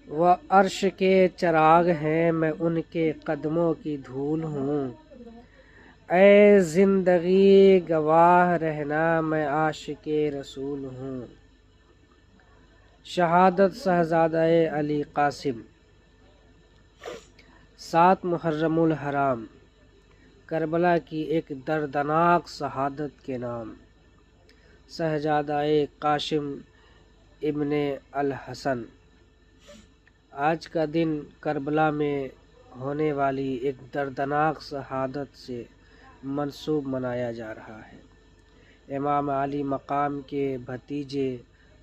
وہ عرش کے چراغ ہیں، میں ان کے قدموں کی دھول ہوں۔ اے زندگی گواہ رہنا، میں عاشق رسول ہوں۔ شہادت شہزادہ علی قاسم۔ 7 محرم الحرام، کربلا کی ایک دردناک شہادت کے نام، شہزادہ قاسم ابن الحسن۔ آج کا دن کربلا میں ہونے والی ایک دردناک شہادت سے منسوب منایا جا رہا ہے۔ امام علی مقام کے بھتیجے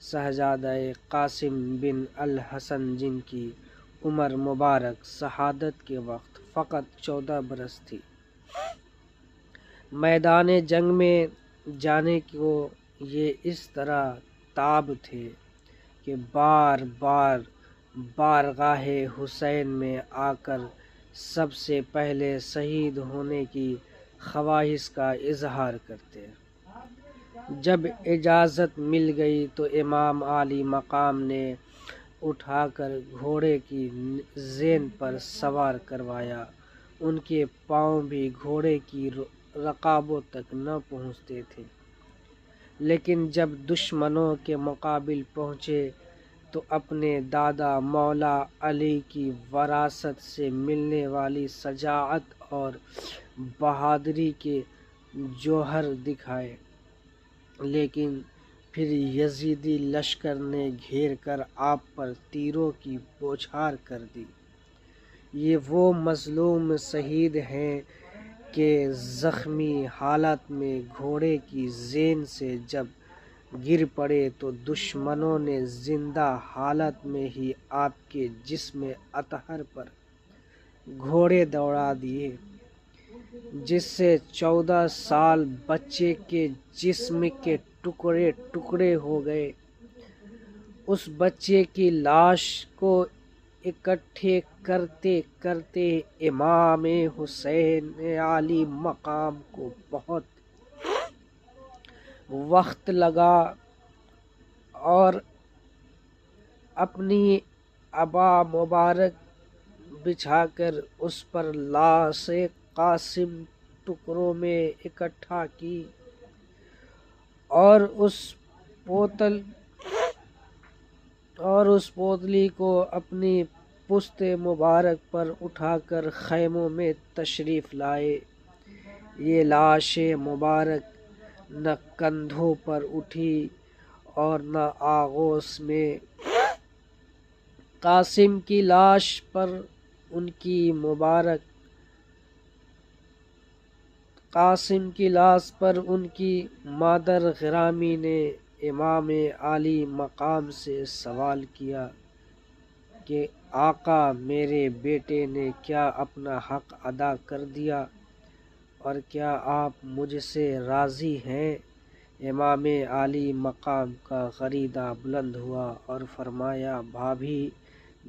شہزادہ قاسم بن الحسن، جن کی عمر مبارک شہادت کے وقت فقط 14 برس تھی، میدان جنگ میں جانے کو یہ اس طرح تاب تھے کہ بار بار بارگاہ حسین میں آ کر سب سے پہلے شہید ہونے کی خواہش کا اظہار کرتے۔ جب اجازت مل گئی تو امام علی مقام نے اٹھا کر گھوڑے کی زین پر سوار کروایا۔ ان کے پاؤں بھی گھوڑے کی رکابوں تک نہ پہنچتے تھے، لیکن جب دشمنوں کے مقابل پہنچے تو اپنے دادا مولا علی کی وراثت سے ملنے والی شجاعت اور بہادری کے جوہر دکھائے، لیکن پھر یزیدی لشکر نے گھیر کر آپ پر تیروں کی بوچھار کر دی۔ یہ وہ مظلوم شہید ہیں کہ زخمی حالت میں گھوڑے کی زین سے جب گر پڑے تو دشمنوں نے زندہ حالت میں ہی آپ کے جسم اطہر پر گھوڑے دوڑا دیے، جس سے 14 سال بچے کے جسم کے ٹکڑے ٹکڑے ہو گئے۔ اس بچے کی لاش کو اکٹھے کرتے کرتے امام حسین علی مقام کو بہت وقت لگا اور اپنی عبا مبارک بچھا کر اس پر لاش قاسم ٹکڑوں میں اکٹھا کی اور اس پوتلی کو اپنی پشت مبارک پر اٹھا کر خیموں میں تشریف لائے۔ یہ لاش مبارک نہ کندھوں پر اٹھی اور نہ آغوش میں۔ قاسم کی لاش پر ان کی مادر گرامی نے امام علی مقام سے سوال کیا کہ آقا، میرے بیٹے نے کیا اپنا حق ادا کر دیا اور کیا آپ مجھ سے راضی ہیں؟ امام علی مقام کا غریدہ بلند ہوا اور فرمایا، بھابھی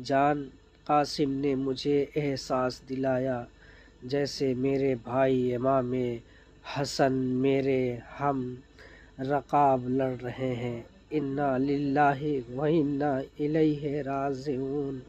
جان، قاسم نے مجھے احساس دلایا جیسے میرے بھائی امام حسن میرے ہم رکاب لڑ رہے ہیں۔ انا للہ و انا الیہ راجعون۔